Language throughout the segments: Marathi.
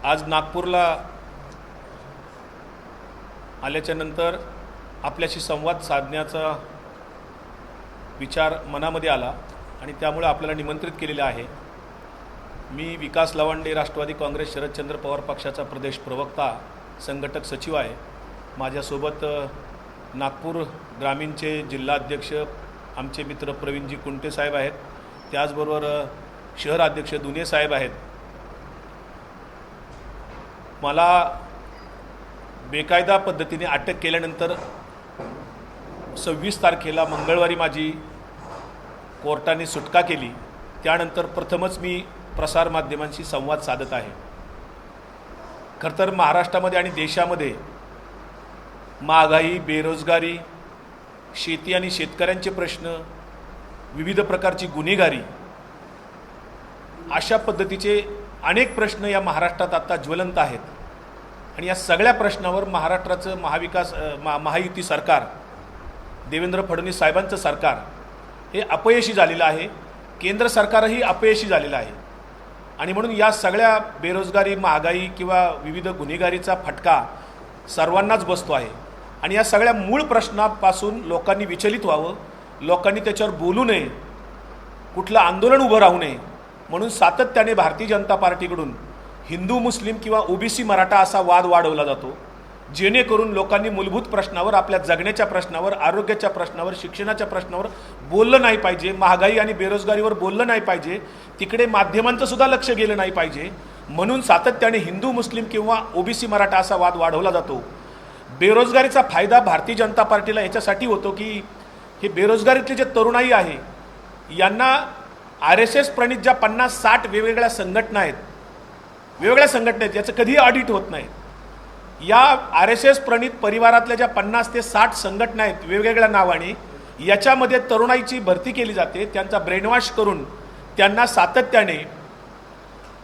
आज नागपूरला आल्याच्या नंतर आपल्याशी संवाद साधण्याचा विचार मनामध्ये आला आणि त्यामुळे आपल्याला निमंत्रित केलेले आहे। मी विकास लवांडे, राष्ट्रवादी काँग्रेस शरदचंद्र पवार पक्षाचा प्रदेश प्रवक्ता, संघटक सचिव आहे। माझ्यासोबत नागपूर ग्रामीणचे जिल्हाध्यक्ष आमचे मित्र प्रवीणजी कुंटे साहेब आहेत, त्याचबरोबर शहराध्यक्ष दुने साहेब आहेत। मला बेकायदा पद्धतीने अटक केल्यानंतर 26 तारखेला मंगळवारी माझी कोर्टाने सुटका केली। त्यानंतर प्रथमच मी प्रसारमाध्यमांशी संवाद साधत आहे। खरं तर महाराष्ट्रामध्ये आणि देशामध्ये महागाई, बेरोजगारी, शेती आणि शेतकऱ्यांचे प्रश्न, विविध प्रकारची गुन्हेगारी, अशा पद्धतीचे अनेक प्रश्न या महाराष्ट्रात आता ज्वलंत आहेत आणि या सगळ्या प्रश्नावर महाराष्ट्राचं महायुती सरकार, देवेंद्र फडणवीस साहेबांचं सरकार हे अपयशी झालेलं आहे। केंद्र सरकारही अपयशी झालेलं आहे आणि म्हणून या सगळ्या बेरोजगारी, महागाई किंवा विविध गुन्हेगारीचा फटका सर्वांनाच बसतो आहे आणि या सगळ्या मूळ प्रश्नापासून लोकांनी विचलित व्हावं, लोकांनी त्याच्यावर बोलू नये, कुठलं आंदोलन उभं राहू नये म्हणून सातत्याने भारतीय जनता पार्टीकडून हिंदू मुस्लिम किंवा ओबीसी मराठा असा वाद वाढवला जातो, जेणेकरून लोकांनी मूलभूत प्रश्नावर, आपल्या जगण्याच्या प्रश्नावर, आरोग्याच्या प्रश्नावर, शिक्षणाच्या प्रश्नावर बोललं नाही पाहिजे, महागाई आणि बेरोजगारीवर बोललं नाही पाहिजे, तिकडे माध्यमांचं सुद्धा लक्ष गेलं नाही पाहिजे म्हणून सातत्याने हिंदू मुस्लिम किंवा ओबीसी मराठा असा वाद वाढवला जातो। बेरोजगारीचा फायदा भारतीय जनता पार्टीला याच्यासाठी होतो की हे बेरोजगारीतले जे तरुणाई आहे यांना RSS प्रणित ज्या 50-60 वेगवेगळ्या संघटना आहेत, याचं कधीही ऑडिट होत नाही। या RSS प्रणित परिवारातल्या ज्या 50 ते 60 संघटना आहेत वेगवेगळ्या नावाने, याच्यामध्ये तरुणाईची भरती केली जाते, त्यांचा ब्रेनवॉश करून त्यांना सातत्याने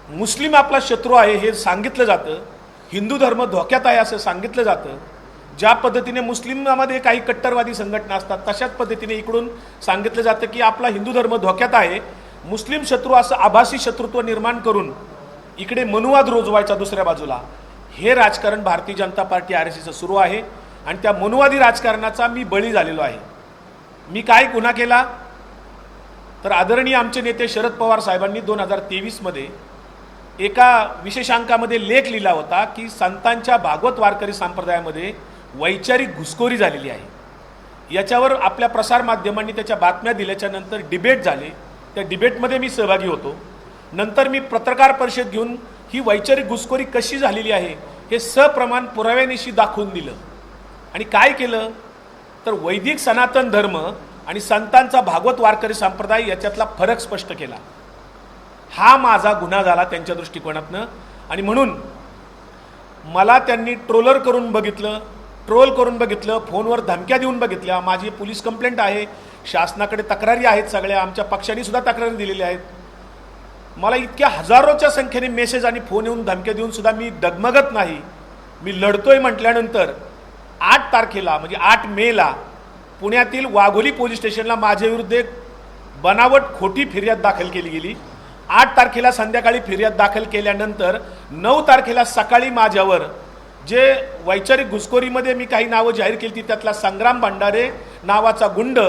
मुस्लिम आपला शत्रू आहे हे सांगितलं जातं, हिंदू धर्म धोक्यात आहे असं सांगितलं जातं। ज्या पद्धतीने मुस्लिमामध्ये काही कट्टरवादी संघटना असतात तशाच पद्धतीने इकडून सांगितलं जातं की आपला हिंदू धर्म धोक्यात आहे, मुस्लिम शत्रू असं आभासी शत्रुत्व निर्माण करून इकडे मनुवाद रुजवायचा दुसऱ्या बाजूला, हे राजकारण भारतीय जनता पार्टी RSS सुरू आहे आणि त्या मनुवादी राजकारणाचा मी बळी झालेलो आहे। मी काय गुन्हा केला तर आदरणीय आमचे नेते शरद पवार साहेबांनी 2023 मध्ये एका विशेषांकामध्ये लेख लिहिला होता की संतांच्या भागवत वारकरी संप्रदायामध्ये वैचारिक घुसखोरी झालेली आहे। याच्यावर आपल्या प्रसारमाध्यमांनी त्याच्या बातम्या दिल्याच्या नंतर डिबेट झाली, त्या डिबेटमध्ये मी सहभागी होतो। नंतर मी पत्रकार परिषद घेऊन ही वैचारिक घुसखोरी कशी झालेली आहे हे सप्रमाण पुराव्यानिशी दाखवून दिलं आणि काय केलं तर वैदिक सनातन धर्म आणि संतांचा भागवत वारकरी संप्रदाय याच्यातला फरक स्पष्ट केला। हा माझा गुन्हा झाला त्यांच्या दृष्टिकोनातनं आणि म्हणून मला त्यांनी ट्रोल करून बघितलं, फोनवर धमक्या देऊन बघितल्या। माझी पोलीस कंप्लेंट आहे, शासनाकडे तक्रारी आहेत, सगळ्या आमच्या पक्षाने सुद्धा तक्रारी दिलेल्या आहेत। मला इतक्या हजारोच्या संख्येने मेसेज आणि फोन येऊन धमक्या देऊन सुद्धा मी डगमगत नाही, मी लढतोय म्हटल्यानंतर 8 तारखेला म्हणजे 8 मेला पुण्यातील वाघोली पोलीस स्टेशनला माझ्याविरुद्ध एक बनावट खोटी फिर्याद दाखल केली गेली। 8 तारखेला संध्याकाळी फिर्याद दाखल केल्यानंतर 9 तारखेला सकाळी माझ्यावर जे वैचारिक घुसखोरीमध्ये मी काही नावं जाहीर केली त्यातला संग्राम भंडारे नावाचा गुंड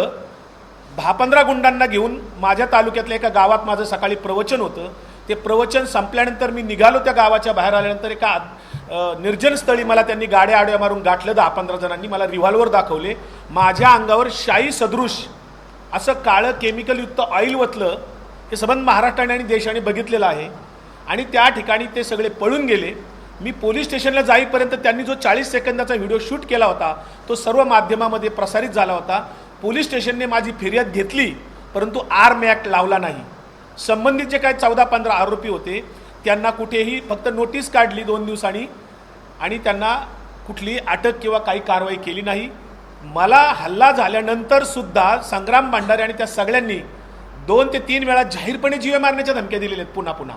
10-15 गुंडांना घेऊन माझ्या तालुक्यातल्या एका गावात माझं सकाळी प्रवचन होतं। ते प्रवचन संपल्यानंतर मी निघालो, त्या गावाच्या बाहेर आल्यानंतर एका निर्जन स्थळी मला त्यांनी गाड्या आड्या मारून गाठलं। 10-15 जणांनी मला रिव्हॉल्वर दाखवले, माझ्या अंगावर शाई सदृश असं काळं केमिकलयुक्त ऑइल वतलं। हे संबंध महाराष्ट्राने आणि देशाने बघितलेलं आहे आणि त्या ठिकाणी ते सगळे पळून गेले। मी पोलीस स्टेशनला जाईपर्यंत त्यांनी जो 40 सेकंदाचा व्हिडिओ शूट केला होता तो सर्व माध्यमामध्ये प्रसारित झाला होता। पोलीस स्टेशनने माझी फिर्याद घेतली परंतु आर्म ॲक्ट लावला नाही। संबंधित जे काही 14-15 आरोपी होते त्यांना कुठेही फक्त नोटीस काढली 2 दिवसांनी आणि त्यांना कुठली अटक किंवा काही कारवाई केली नाही। मला हल्ला झाल्यानंतर सुद्धा संग्राम भंडारे आणि त्या सगळ्यांनी 2 ते 3 वेळा जाहीरपणे जीवे मारण्याच्या धमक्या दिलेल्या आहेत। पुन्हा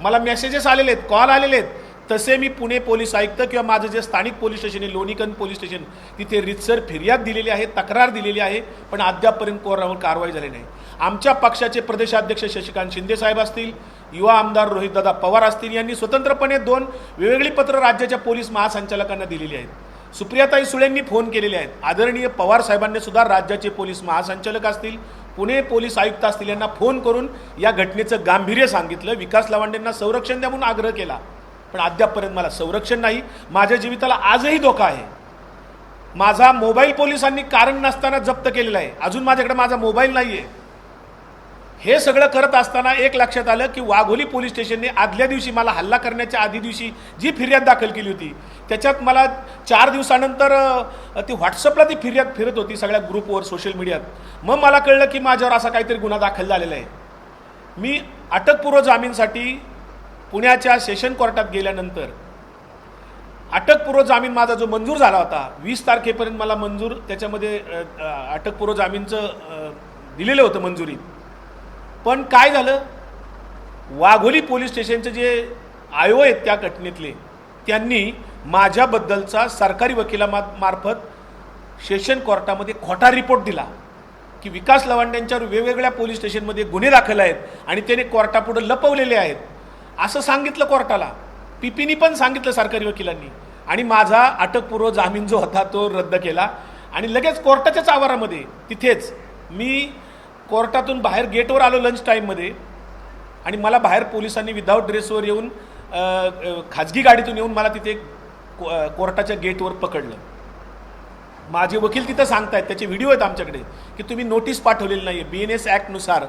मला मेसेजेस आलेले आहेत, कॉल आलेले आहेत, तसे मी पुणे पोलीस आयुक्त किंवा माझं जे स्थानिक पोलीस स्टेशन आहे लोणीकंद पोलीस स्टेशन तिथे रितसर फिर्याद दिलेली आहे, तक्रार दिलेली आहे, पण अद्यापपर्यंत कोणावर कारवाई झाली नाही. आमच्या पक्षाचे प्रदेशाध्यक्ष शशिकांत शिंदे साहेब असतील, युवा आमदार रोहितदादा पवार असतील, यांनी स्वतंत्रपणे 2 वेगवेगळी पत्र राज्याच्या पोलीस महासंचालकांना दिलेली आहेत. सुप्रियाताई सुळेंनी फोन केलेले आहेत. आदरणीय पवार साहेबांनी सुद्धा राज्याचे पोलीस महासंचालक असतील, पुणे पोलीस आयुक्त असतील, यांना फोन करून या घटनेचं गांभीर्य सांगितलं. विकास लवांडेंना संरक्षण द्या म्हणून आग्रह केला, पण अद्यापपर्यंत मला संरक्षण नाही. माझ्या जीविताला आजही धोका आहे. माझा मोबाईल पोलिसांनी कारण नसताना जप्त केलेला आहे. अजून माझ्याकडे माझा मोबाईल नाही आहे. हे सगळं करत असताना एक लक्षात आलं की वाघोली पोलीस स्टेशनने आदल्या दिवशी मला हल्ला करण्याच्या आधी दिवशी जी फिर्याद दाखल केली होती त्याच्यात मला 4 दिवसानंतर ती व्हॉट्सअपला ती फिर्याद फिरत होती सगळ्या ग्रुपवर, सोशल मीडियात. मग मला कळलं की माझ्यावर असा काहीतरी गुन्हा दाखल झालेला आहे. मी अटकपूर्व जामीनसाठी पुण्याच्या सेशन कोर्टात गेल्यानंतर अटकपूर्व जामीन माझा जो मंजूर झाला होता 20 तारखेपर्यंत मला मंजूर त्याच्यामध्ये अटकपूर्व जामीनचं दिलेलं होतं मंजुरी. पण काय झालं, वाघोली पोलीस स्टेशनचे जे आयो आहेत त्या घटनेतले त्यांनी माझ्याबद्दलचा सरकारी वकिलामार्फत सेशन कोर्टामध्ये खोटा रिपोर्ट दिला की विकास लवांड्यांच्यावर वेगवेगळ्या पोलीस स्टेशनमध्ये गुन्हे दाखल आहेत आणि त्याने कोर्टापुढे लपवलेले आहेत असं सांगितलं कोर्टाला. पीपीनी पण सांगितलं सरकारी वकिलांनी. आणि माझा अटकपूर्व जामीन जो होता तो रद्द केला आणि लगेच कोर्टाच्याच आवारामध्ये तिथेच मी कोर्टातून बाहेर गेटवर आलो लंच टाईममध्ये आणि मला बाहेर पोलिसांनी विदाऊट ड्रेसवर येऊन खाजगी गाडीतून येऊन मला तिथे कोर्टाच्या गेटवर पकडलं. माझे वकील तिथं सांगतायत, त्याचे व्हिडिओ आहेत आमच्याकडे, की तुम्ही नोटीस पाठवलेली नाही आहे. BNS ॲक्टनुसार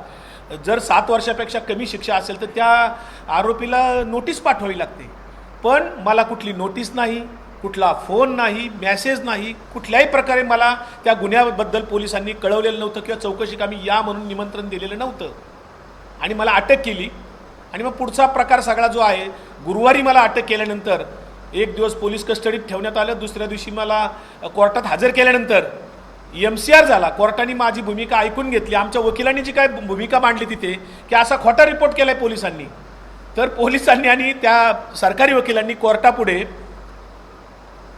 जर 7 वर्षापेक्षा कमी शिक्षा असेल तर त्या आरोपीला नोटीस पाठवावी लागते. पण मला कुठली नोटीस नाही, कुठला फोन नाही, मेसेज नाही, कुठल्याही प्रकारे मला त्या गुन्ह्याबद्दल पोलिसांनी कळवलेलं नव्हतं किंवा चौकशी कामी या म्हणून निमंत्रण दिलेलं नव्हतं. आणि मला अटक केली. आणि मग पुढचा प्रकार सगळा जो आहे, गुरुवारी मला अटक केल्यानंतर 1 दिवस पोलीस कस्टडीत ठेवण्यात आलं. दुसऱ्या दिवशी मला कोर्टात हजर केल्यानंतर MCR झाला. कोर्टाने माझी भूमिका ऐकून घेतली. आमच्या वकिलांनी जी काय भूमिका मांडली तिथे की असा खोटा रिपोर्ट केलाय पोलिसांनी, तर पोलिसांनी आणि त्या सरकारी वकिलांनी कोर्टापुढे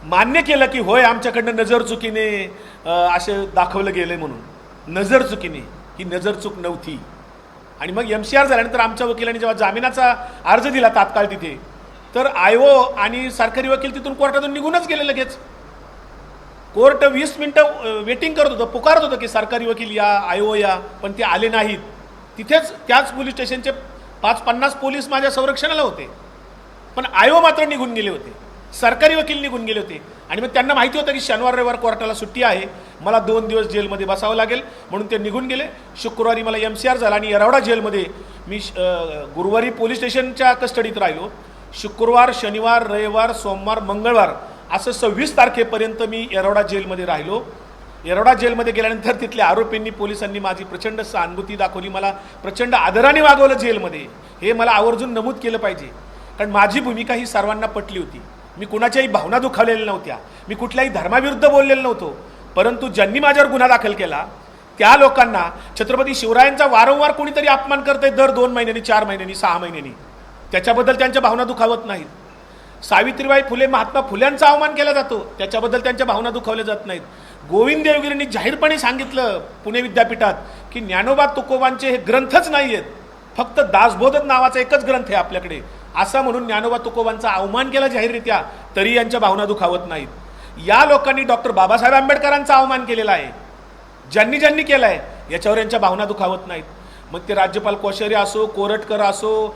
मान्य केलं की होय आमच्याकडनं नजरचुकीने असं दाखवलं गेलं म्हणून. नजरचुकीने, ही नजरचूक नव्हती. आणि मग MCR झाल्यानंतर आमच्या वकिलांनी जेव्हा जामिनाचा अर्ज दिला तात्काळ तिथे, तर आयो आणि सरकारी वकील तिथून कोर्टातून निघूनच गेले लगेच. कोर्ट 20 मिनिटं वेटिंग करत होतं, पुकारत होतं की सरकारी वकील या, आयो या, पण ते आले नाहीत. तिथेच त्याच पोलीस स्टेशनचे 50 पोलीस माझ्या संरक्षणाला होते, पण आयो मात्र निघून गेले होते, सरकारी वकील निघून गेले होते. आणि मग त्यांना माहिती होतं की शनिवार रविवार कोर्टाला सुट्टी आहे, मला 2 दिवस जेलमध्ये बसावं लागेल, म्हणून ते निघून गेले. शुक्रवारी मला MCR झाला आणि येरवडा जेलमध्ये मी गुरुवारी पोलीस स्टेशनच्या कस्टडीत राहिलो. शुक्रवार, शनिवार, रविवार, सोमवार, मंगळवार असं 26 तारखेपर्यंत मी येरवडा जेलमध्ये राहिलो. येरवडा जेलमध्ये गेल्यानंतर तिथल्या आरोपींनी, पोलिसांनी माझी प्रचंड सहानुभूती दाखवली, मला प्रचंड आदराने वागवलं जेलमध्ये. हे मला आवर्जून नमूद केलं पाहिजे, कारण माझी भूमिका ही सर्वांना पटली होती. मी कुणाच्याही भावना दुखावलेल्या नव्हत्या, मी कुठल्याही धर्माविरुद्ध बोललेलो नव्हतो. परंतु ज्यांनी माझ्यावर गुन्हा दाखल केला त्या लोकांना छत्रपती शिवरायांचा वारंवार कोणीतरी अपमान करतंय, दर 2 महिन्यांनी, 4 महिन्यांनी, 6 महिन्यांनी, त्याच्याबद्दल त्यांच्या भावना दुखावत नाहीत. सावित्रीबाई फुले, महात्मा फुल्यांचा अवमान केला जातो, त्याच्याबद्दल त्यांच्या भावना दुखावल्या जात नाहीत. गोविंद देवगिरींनी जाहीरपणे सांगितलं पुणे विद्यापीठात की ज्ञानोबा तुकोबांचे हे ग्रंथच नाही आहेत, फक्त दासबोधक नावाचा एकच ग्रंथ आहे आपल्याकडे, असं म्हणून ज्ञानोबा तुकोबांचा अवमान केला जाहीररित्या, तरी यांच्या भावना दुखावत नाहीत. या लोकांनी डॉक्टर बाबासाहेब आंबेडकरांचा अवमान केलेला आहे, ज्यांनी ज्यांनी केला आहे, याच्यावर यांच्या भावना दुखावत नाहीत. मग ते राज्यपाल कोश्यारी असो, कोरटकर असो,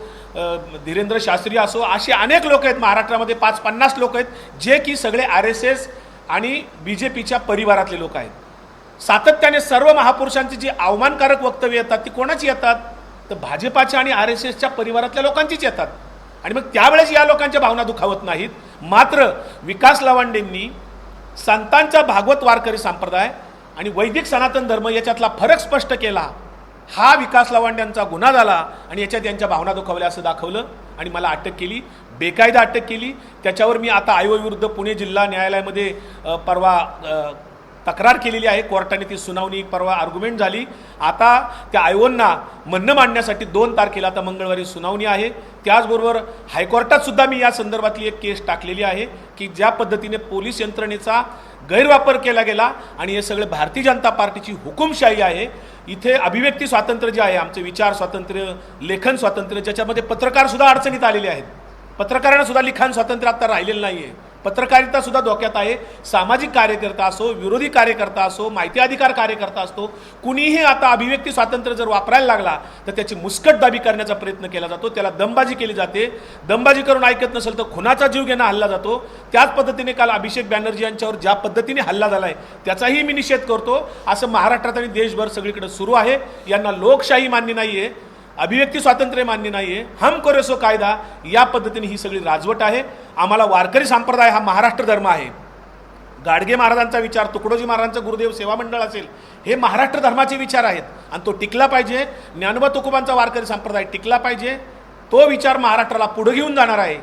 धीरेंद्र शास्त्री असो, असे अनेक लोक आहेत महाराष्ट्रामध्ये, 50 लोक आहेत जे की सगळे RSS आणि BJPच्या परिवारातले लोक आहेत. सातत्याने सर्व महापुरुषांची जी अवमानकारक वक्तव्य येतात ती कोणाची येतात, तर भाजपाच्या आणि RSSच्या परिवारातल्या लोकांचीच येतात. आणि मग त्यावेळेस या लोकांच्या भावना दुखावत नाहीत. मात्र विकास लवांडेंनी संतांचा भागवत वारकरी संप्रदाय आणि वैदिक सनातन धर्म याच्यातला फरक स्पष्ट केला. हा विकास लवांड्यांचा गुन्हा झाला आणि याच्यात यांच्या भावना दुखावल्या असं दाखवलं आणि मला अटक केली, बेकायदा अटक केली. त्याच्यावर मी आता आयोविरुद्ध पुणे जिल्हा न्यायालयामध्ये परवा तक्रार केलेली आहे. कोर्टाने ती सुनावणी परवा आर्ग्युमेंट झाली. आता त्या आयोगांना म्हणणं मांडण्यासाठी 2 तारखेला आता मंगळवारी सुनावणी आहे. त्याचबरोबर हायकोर्टात सुद्धा मी या संदर्भातली एक केस टाकलेली आहे की ज्या पद्धतीने पोलीस यंत्रणेचा गैरवापर केला गेला आणि हे सगळे भारतीय जनता पार्टीची हुकुमशाही आहे. इथे अभिव्यक्ती स्वातंत्र्य जे आहे, आमचे विचार स्वातंत्र्य, लेखन स्वातंत्र्य, ज्याच्यामध्ये पत्रकार सुद्धा अडचणीत आलेले आहेत. पत्रकारांना सुद्धा लिखाण स्वातंत्र्य आता राहिलेलं नाही आहे. पत्रकारिता सुद्धा धोक्यात आहे. सामाजिक कार्यकर्ता असो, विरोधी कार्यकर्ता असो, माहिती अधिकार कार्यकर्ता असतो, कुणीही आता अभिव्यक्ती स्वातंत्र्य जर वापरायला लागला तर त्याची मुस्कटदाबी करण्याचा प्रयत्न केला जातो. त्याला दमबाजी केली जाते. दमबाजी करून ऐकत नसेल तर खुनाचा जीव घेणं हल्ला जातो. त्याच पद्धतीने काल अभिषेक बॅनर्जी यांच्यावर ज्या पद्धतीने हल्ला झालाय त्याचाही मी निषेध करतो. असं महाराष्ट्रात आणि देशभर सगळीकडे सुरू आहे. यांना लोकशाही मान्य नाहीये, अभिव्यक्ती स्वातंत्र्य मान्य नाहीये, हम करे सो कायदा, या पद्धतीने ही सगळी राजवट आहे. आम्हाला वारकरी संप्रदाय हा महाराष्ट्र धर्म आहे. गाडगे महाराजांचा विचार, तुकडोजी महाराजांचा गुरुदेव सेवा मंडळ असेल, हे महाराष्ट्र धर्माचे विचार आहेत आणि तो टिकला पाहिजे. ज्ञानोबा तुकोबांचा वारकरी संप्रदाय टिकला पाहिजे. तो विचार महाराष्ट्राला पुढे घेऊन जाणार आहे.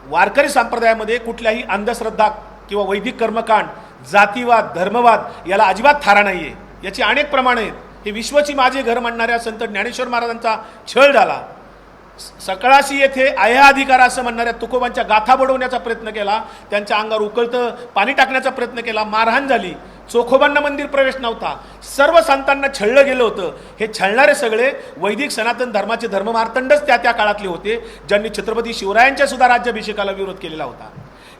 वारकरी संप्रदायामध्ये कुठल्याही अंधश्रद्धा किंवा वैदिक कर्मकांड, जातीवाद, धर्मवाद याला अजिबात थारा नाहीये. याची अनेक प्रमाणे आहेत. हे विश्वची माझे घर म्हणणाऱ्या संत ज्ञानेश्वर महाराजांचा छळ झाला. सकळाशी येथे आया अधिकार असं म्हणणाऱ्या तुकोबांच्या गाथा बडवण्याचा प्रयत्न केला. त्यांच्या अंगावर उकळतं पाणी टाकण्याचा प्रयत्न केला. मारहाण झाली. चोखोबांना मंदिर प्रवेश नव्हता. सर्व संतांना छळलं गेलं होतं. हे छळणारे सगळे वैदिक सनातन धर्माचे धर्ममार्तंडच त्या काळातले होते, ज्यांनी छत्रपती शिवरायांच्या सुद्धा राज्याभिषेकाला विरोध केलेला होता,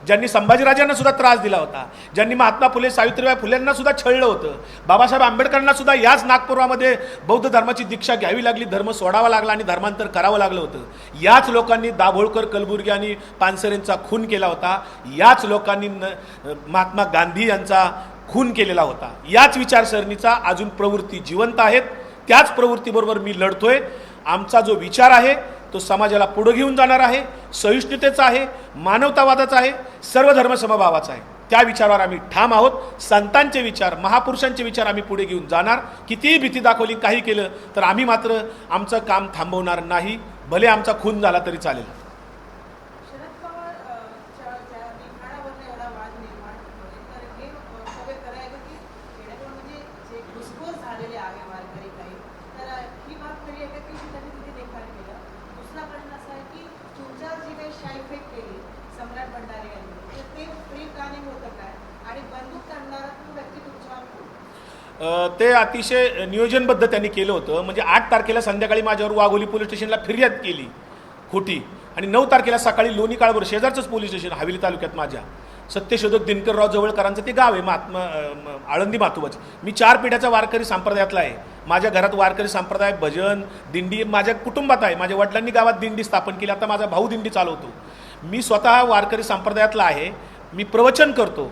ज्यांनी संभाजीराजांना सुद्धा त्रास दिला होता, ज्यांनी महात्मा फुले सावित्रीबाई फुलेंना सुद्धा छळलं होतं. बाबासाहेब आंबेडकरांना सुद्धा याच नागपुरामध्ये बौद्ध धर्माची दीक्षा घ्यावी लागली, धर्म सोडावा लागला आणि धर्मांतर करावं लागलं होतं. याच लोकांनी दाभोळकर, कलबुर्गी आणि पानसरेंचा खून केला होता. याच लोकांनी महात्मा गांधी यांचा खून केलेला होता. याच विचारसरणीचा अजून प्रवृत्ती जिवंत आहेत. त्याच प्रवृत्तीबरोबर मी लढतोय. आमचा जो विचार आहे तो समाजाला पुढे घेऊन जाणार आहे, सहिष्णुतेचा आहे, मानवतावादाचा आहे, सर्व धर्मसमभावाचा आहे. त्या विचारावर आम्ही ठाम आहोत. संतांचे विचार, महापुरुषांचे विचार आम्ही पुढे घेऊन जाणार. कितीही भीती दाखवली, काही केलं तर आम्ही मात्र आमचं काम थांबवणार नाही. भले आमचा खून झाला तरी चालेल. ते अतिशय नियोजनबद्ध त्यांनी केलं होतं. म्हणजे 8 तारखेला संध्याकाळी माझ्यावर वाघोली पोलीस स्टेशनला फिर्याद केली खोटी, आणि 9 तारखेला सकाळी लोणी काळभोर, शेजारचंच पोलीस स्टेशन हवेली तालुक्यात, माझ्या सत्यशोधक दिनकरराव जवळकरांचं ते गाव आहे, आळंदी मातुबाचं. मी 4 पिढ्याचा वारकरी संप्रदायातला आहे. माझ्या घरात वारकरी संप्रदाय, भजन, दिंडी माझ्या कुटुंबात आहे. माझ्या वडिलांनी गावात दिंडी स्थापन केली. आता माझा भाऊ दिंडी चालवतो. मी स्वतः वारकरी संप्रदायातला आहे. मी प्रवचन करतो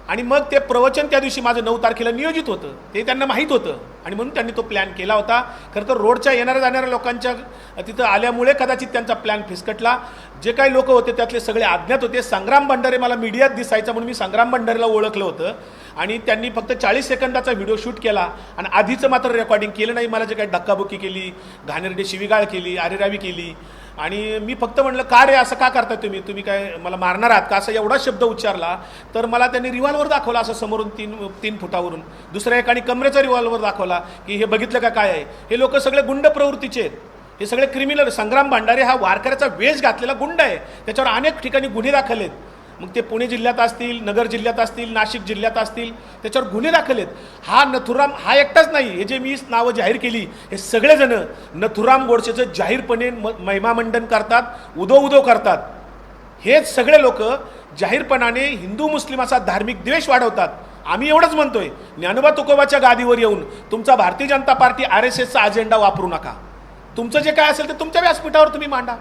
आणि मग ते प्रवचन त्या दिवशी माझं 9 तारखेला नियोजित होतं. ते त्यांना माहीत होतं आणि म्हणून त्यांनी तो प्लॅन केला होता. खरं तर रोडच्या येणाऱ्या जाणाऱ्या लोकांच्या तिथं आल्यामुळे कदाचित त्यांचा प्लॅन फिसकटला. जे काही लोक होते त्यातले सगळे अज्ञात होते. संग्राम भंडारे मला मीडियात दिसायचा म्हणून मी संग्राम भंडारेला ओळखलं होतं आणि त्यांनी फक्त 40 सेकंदाचा व्हिडिओ शूट केला आणि आधीचं मात्र रेकॉर्डिंग केलं नाही. मला जे काही धक्काबुक्की केली, घाणेरडी शिवीगाळ केली, आरेरावी केली आणि मी फक्त म्हणलं का रे असं का करताय तुम्ही काय मला मारणार आहात का, असा एवढा शब्द उच्चारला. तर मला त्यांनी रिव्हॉल्वर दाखवला असं समोरून 3 फुटावरून. दुसऱ्या एकाने कमरेचा रिव्हॉल्वर दाखवला की हे बघितलं का काय आहे. हे लोक सगळे गुंड प्रवृत्तीचे आहेत. हे सगळे क्रिमिनल. संग्राम भंडारे हा वारकऱ्याचा वेश घातलेला गुंड आहे. त्याच्यावर अनेक ठिकाणी गुन्हे दाखल आहेत. मग ते पुणे जिल्ह्यात असतील, नगर जिल्ह्यात असतील, नाशिक जिल्ह्यात असतील, त्याच्यावर गुन्हे दाखल आहेत. हा नथुराम हा एकटाच नाही. हे जे मी नावं जाहीर केली हे सगळेजण नथुराम गोडसेचं जाहीरपणे महिमामंडन करतात, उदो करतात. हेच सगळे लोक जाहीरपणाने हिंदू मुस्लिमाचा धार्मिक द्वेष वाढवतात. आम्ही एवढंच म्हणतोय, ज्ञानोबा तुकोबाच्या गादीवर येऊन तुमचा भारतीय जनता पार्टी RSSचा अजेंडा वापरू नका. तुमचं जे काय असेल ते तुमच्या व्यासपीठावर तुम्ही मांडा.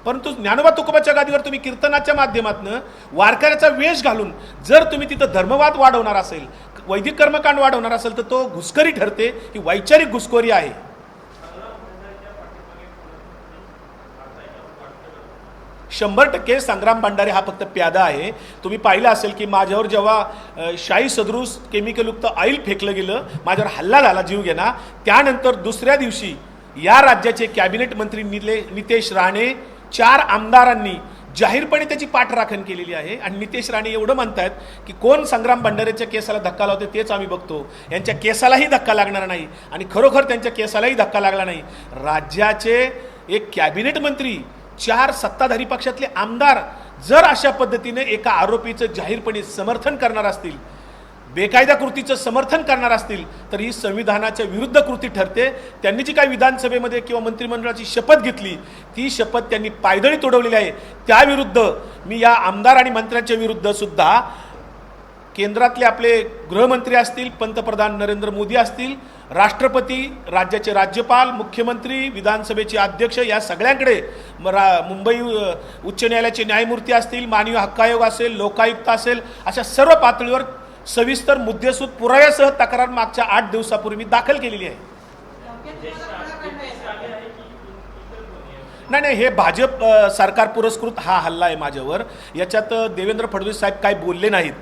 परंतु ज्ञानोबा तुकोबाच्या गादीवर तुम्ही कीर्तनाच्या माध्यमातून वारकऱ्याचा वेश घालून जर तुम्ही तिथं धर्मवाद वाढवणार असेल, वैदिक कर्मकांड वाढवणार असेल तर तो घुसखोरी ठरते. ही वैचारिक घुसखोरी आहे. 100% संग्राम भंडारे हा फक्त प्यादा आहे. तुम्ही पाहिलं असेल की माझ्यावर जेव्हा शाई सदृश केमिकलयुक्त ऑइल फेकलं गेलं, माझ्यावर हल्ला झाला जीव घेणा, त्यानंतर दुसऱ्या दिवशी या राज्याचे कॅबिनेट मंत्री नितेश राणे, 4 आमदारांनी जाहीरपणे त्याची पाठराखण केलेली आहे. आणि नितेश राणे एवढं म्हणतात की कोण संग्राम भंडारेच्या केसाला धक्का लावते तेच आम्ही बघतो, यांच्या केसालाही धक्का लागणार नाही. आणि खरोखर त्यांच्या केसालाही धक्का लागला नाही. राज्याचे एक कॅबिनेट मंत्री, 4 सत्ताधारी पक्षातले आमदार जर अशा पद्धतीने एका आरोपीचं जाहीरपणे समर्थन करणार असतील, बेकायदा कृतीचं समर्थन करणार असतील, तर ही संविधानाच्या विरुद्ध कृती ठरते. त्यांनी जी काही विधानसभेमध्ये किंवा मंत्रिमंडळाची शपथ घेतली ती शपथ त्यांनी पायदळी तोडवलेली आहे. त्याविरुद्ध मी या आमदार आणि मंत्र्यांच्या विरुद्ध सुद्धा केंद्रातले आपले गृहमंत्री असतील, पंतप्रधान नरेंद्र मोदी असतील, राष्ट्रपती, राज्याचे राज्यपाल, मुख्यमंत्री, विधानसभेचे अध्यक्ष या सगळ्यांकडे, मुंबई उच्च न्यायालयाचे न्यायमूर्ती असतील, मानवी हक्क आयोग असेल, लोकायुक्त असेल, अशा सर्व पातळीवर सविस्तर मुद्देसूद पुराव्यासह तक्रार मागच्या 8 दिवसापूर्वी मी दाखल केलेली आहे. नाही, हे भाजप सरकार पुरस्कृत हा हल्ला आहे माझ्यावर. याच्यात देवेंद्र फडणवीस साहेब काय बोलले नाहीत.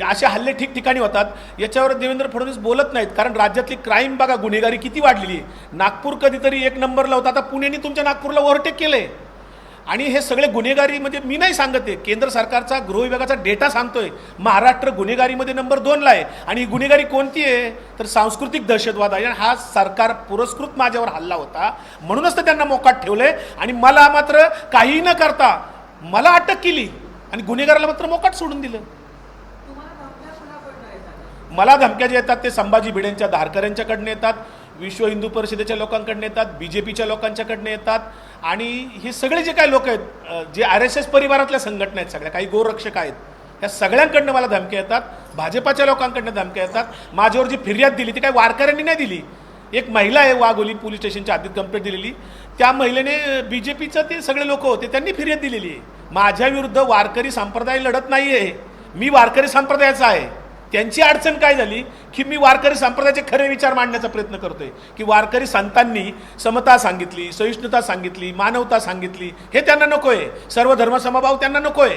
असे हल्ले ठिकठिकाणी होतात, याच्यावर देवेंद्र फडणवीस बोलत नाहीत. कारण राज्यातली क्राईम बघा, गुन्हेगारी किती वाढलेली आहे. नागपूर कधीतरी 1 नंबरला होता, आता पुण्याने तुमच्या नागपूरला ओव्हरटेक केलंय. आणि हे सगळे गुन्हेगारी म्हणजे मी नाही सांगत आहे, केंद्र सरकारचा गृह विभागाचा डेटा सांगतोय. महाराष्ट्र गुन्हेगारीमध्ये नंबर 2ला आहे. आणि ही गुन्हेगारी कोणती आहे तर सांस्कृतिक दहशतवाद आहे. आणि हा सरकार पुरस्कृत माझ्यावर हल्ला होता, म्हणूनच तर त्यांना मोकाट ठेवलंय. आणि मला मात्र काही न करता मला अटक केली आणि गुन्हेगाराला मात्र मोकाट सोडून दिलं. मला धमक्या जे येतात ते संभाजी भिडेंच्या धारकऱ्यांच्याकडनं येतात, विश्व हिंदू परिषदेच्या लोकांकडनं येतात, BJPच्या लोकांच्याकडनं येतात. आणि हे सगळे जे काही लोक आहेत, जे RSS परिवारातल्या संघटना आहेत, सगळ्या काही गोरक्षक आहेत, या सगळ्यांकडनं मला धमक्या येतात. भाजपाच्या लोकांकडनं धमक्या येतात. माझ्यावर जी फिर्याद दिली ती काही वारकऱ्यांनी नाही दिली. एक महिला आहे वाघोली पोलीस स्टेशनच्या आधीत कंप्लेंट दिलेली, त्या महिलेने BJPचं ते सगळे लोक होते त्यांनी फिर्याद दिलेली आहे. माझ्या विरुद्ध वारकरी संप्रदाय लढत नाही आहे, मी वारकरी संप्रदायाचा आहे. त्यांची अडचण काय झाली की मी वारकरी संप्रदायाचे खरे विचार मांडण्याचा प्रयत्न करतोय, की वारकरी संतांनी समता सांगितली, सहिष्णुता सांगितली, मानवता सांगितली, हे त्यांना नकोय. सर्व धर्म समभाव त्यांना नकोय.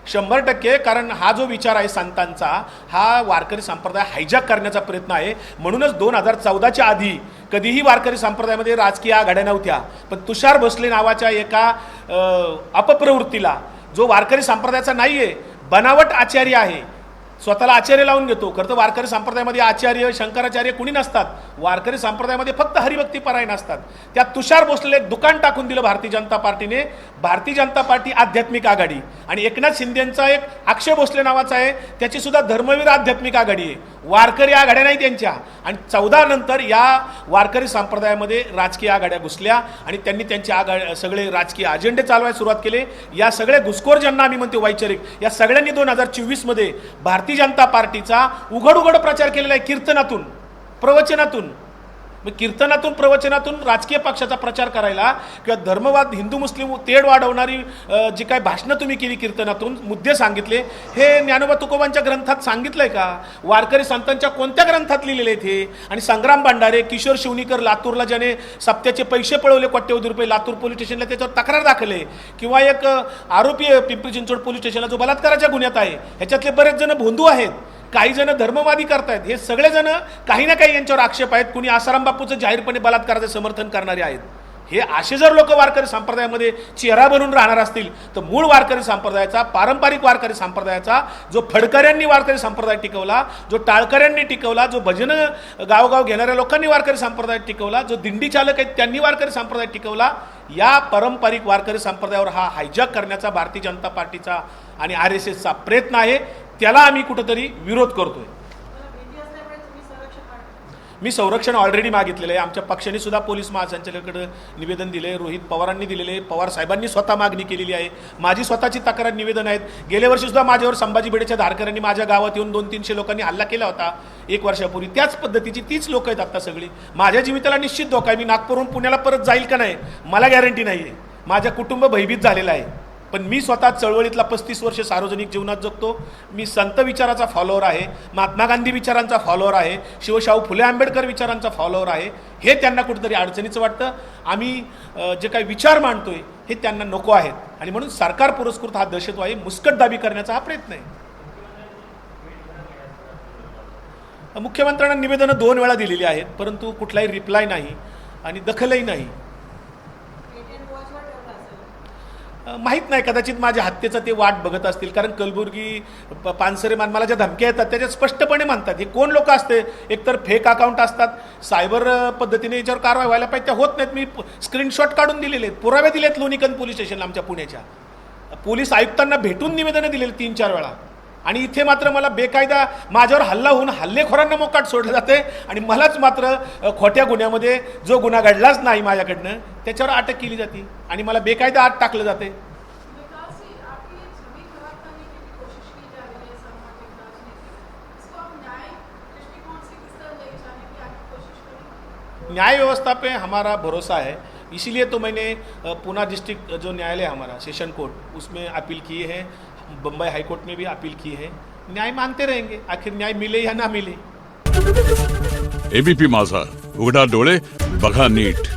100%. कारण हा जो विचार आहे संतांचा, हा वारकरी संप्रदाय हायजॅक करण्याचा प्रयत्न आहे. म्हणूनच 2014च्या आधी कधीही वारकरी संप्रदायामध्ये राजकीय आघाड्या नव्हत्या. पण तुषार भोसले नावाच्या एका अपप्रवृत्तीला, जो वारकरी संप्रदायाचा नाही आहे, बनावट आचार्य आहे, स्वतःला आचार्य लावून घेतो. खरं तर वारकरी संप्रदायामध्ये आचार्य, शंकराचार्य कुणी नसतात. वारकरी संप्रदायामध्ये फक्त हरिभक्ती परायण असतात. त्या तुषार भोसलेला एक दुकान टाकून दिलं भारतीय जनता पार्टीने. भारतीय जनता पार्टी आध्यात्मिक आघाडी, आणि एकनाथ शिंदेंचा एक अक्षय भोसले नावाचा आहे, त्याची सुद्धा धर्मवीर आध्यात्मिक आघाडी आहे. वारकरी आघाड्या नाही त्यांच्या. आणि 14 नंतर या वारकरी संप्रदायामध्ये राजकीय आघाड्या घुसल्या आणि त्यांनी त्यांचे सगळे राजकीय अजेंडे चालवायला सुरुवात केले. या सगळ्या घुसखोर ज्यांना आम्ही म्हणतो वैचारिक, या सगळ्यांनी 2024मध्ये भारतीय जनता पार्टीचा उघड प्रचार केलेला आहे. कीर्तनातून, प्रवचनातून, कीर्तनातून, प्रवचनातून राजकीय पक्षाचा प्रचार करायला, किंवा धर्मवाद, हिंदू मुस्लिम तेढ वाढवणारी जी काही भाषणं तुम्ही केली, कीर्तनातून मुद्दे सांगितले, हे ज्ञानोबा तुकोबांच्या ग्रंथात सांगितलंय का? वारकरी संतांच्या कोणत्या ग्रंथात लिहिलेले आहेत हे? आणि संग्राम भंडारे, किशोर शिवणीकर लातूरला ज्याने सप्त्याचे पैसे पळवले कोट्यवधी रुपये, लातूर पोलीस स्टेशनला त्याच्यावर तक्रार दाखल आहे. किंवा एक आरोपी पिंपरी चिंचवड पोलीस स्टेशनला जो बलात्काराच्या गुन्ह्यात आहे, ह्याच्यातले बरेच जण भोंदू आहेत, काही जण धर्मवादी करतायत. हे सगळेजण काही ना काही यांच्यावर आक्षेप आहेत. कुणी आसाराम बापूचं जाहीरपणे बलात्काराचं समर्थन करणारे आहेत. हे असे जर लोक वारकरी संप्रदायामध्ये चेहरा बनून राहणार असतील, तर मूळ वारकरी संप्रदायाचा, पारंपरिक वारकरी संप्रदायाचा, जो फडकऱ्यांनी वारकरी संप्रदाय टिकवला, जो टाळकऱ्यांनी टिकवला, जो भजन गावगाव घेणाऱ्या लोकांनी वारकरी संप्रदाय टिकवला, जो दिंडी चालक आहेत त्यांनी वारकरी संप्रदाय टिकवला, या पारंपरिक वारकरी संप्रदायावर हा हायजॅक करण्याचा भारतीय जनता पार्टीचा आणि RSSचा प्रयत्न आहे. त्याला आम्ही कुठंतरी विरोध करतोय. मी संरक्षण ऑलरेडी मागितलेलं आहे. आमच्या पक्षाने सुद्धा पोलीस महासंचालकांकडे निवेदन दिले, रोहित पवारांनी दिलेले, पवार साहेबांनी स्वतः मागणी केलेली आहे. माझी स्वतःची तक्रार निवेदन आहेत. गेल्या वर्षी सुद्धा माझ्यावर संभाजी भिडेच्या धारकऱ्यांनी माझ्या गावात येऊन 200-300 लोकांनी हल्ला केला होता 1 वर्षापूर्वी. त्याच पद्धतीची तीच लोक आहेत आता सगळी. माझ्या जीविताला निश्चित धोका आहे. मी नागपूरहून पुण्याला परत जाईल का नाही मला गॅरंटी नाही आहे. माझं कुटुंब भयभीत झालेलं आहे. पण मी स्वतः चळवळीतला 35 वर्ष सार्वजनिक जीवनात जगतो. मी संत विचाराचा फॉलोअर आहे, महात्मा गांधी विचारांचा फॉलोअर आहे, शिवशाहू फुले आंबेडकर विचारांचा फॉलोअर आहे. हे त्यांना कुठेतरी अडचणीचं वाटतं. आम्ही जे काही विचार मांडतोय हे त्यांना नको आहेत, आणि म्हणून सरकार पुरस्कृत हा दहशतवादी मुस्कटदाबी करण्याचा हा प्रयत्न आहे. मुख्यमंत्र्यांना निवेदनं 2 वेळा दिलेली आहेत, परंतु कुठलाही रिप्लाय नाही. आणि दखलही नाही. माहीत नाही, कदाचित माझ्या हत्येचं ते वाट बघत असतील. कारण कलबुर्गी पानसरे मला ज्या धमक्या येतात त्याच्यात स्पष्टपणे म्हणतात हे कोण लोक असते. एकतर फेक अकाउंट असतात, सायबर पद्धतीने याच्यावर कारवाई व्हायला पाहिजे, त्या होत नाहीत. मी स्क्रीनशॉट काढून दिलेले आहेत, पुरावे दिलेत लोणीकंद पोलीस स्टेशनला आमच्या पुण्याच्या. पोलीस आयुक्तांना भेटून निवेदनं दिलेली 3-4 वेळा. आणि इथे मात्र मला बेकायदा माझ्यावर हल्ला होऊन हल्लेखोरांना मोकाट सोडलं जाते आणि मलाच मात्र खोट्या गुन्ह्यामध्ये जो गुन्हा घडलाच नाही माझ्याकडनं त्याच्यावर अटक केली जाते आणि मला बेकायदा आत टाकलं जाते. न्याय व्यवस्था पे हमारा भरोसा है, इसीलिए तो मैंने पूना डिस्ट्रिक्ट जो न्यायालय हमारा सेशन कोर्ट उसमें अपील की है, बम्बई हाई कोर्ट में भी अपील की है. न्याय मानते रहेंगे, आखिर न्याय मिले या ना मिले. एबीपी माझा, उघडा डोळे बघा नीट.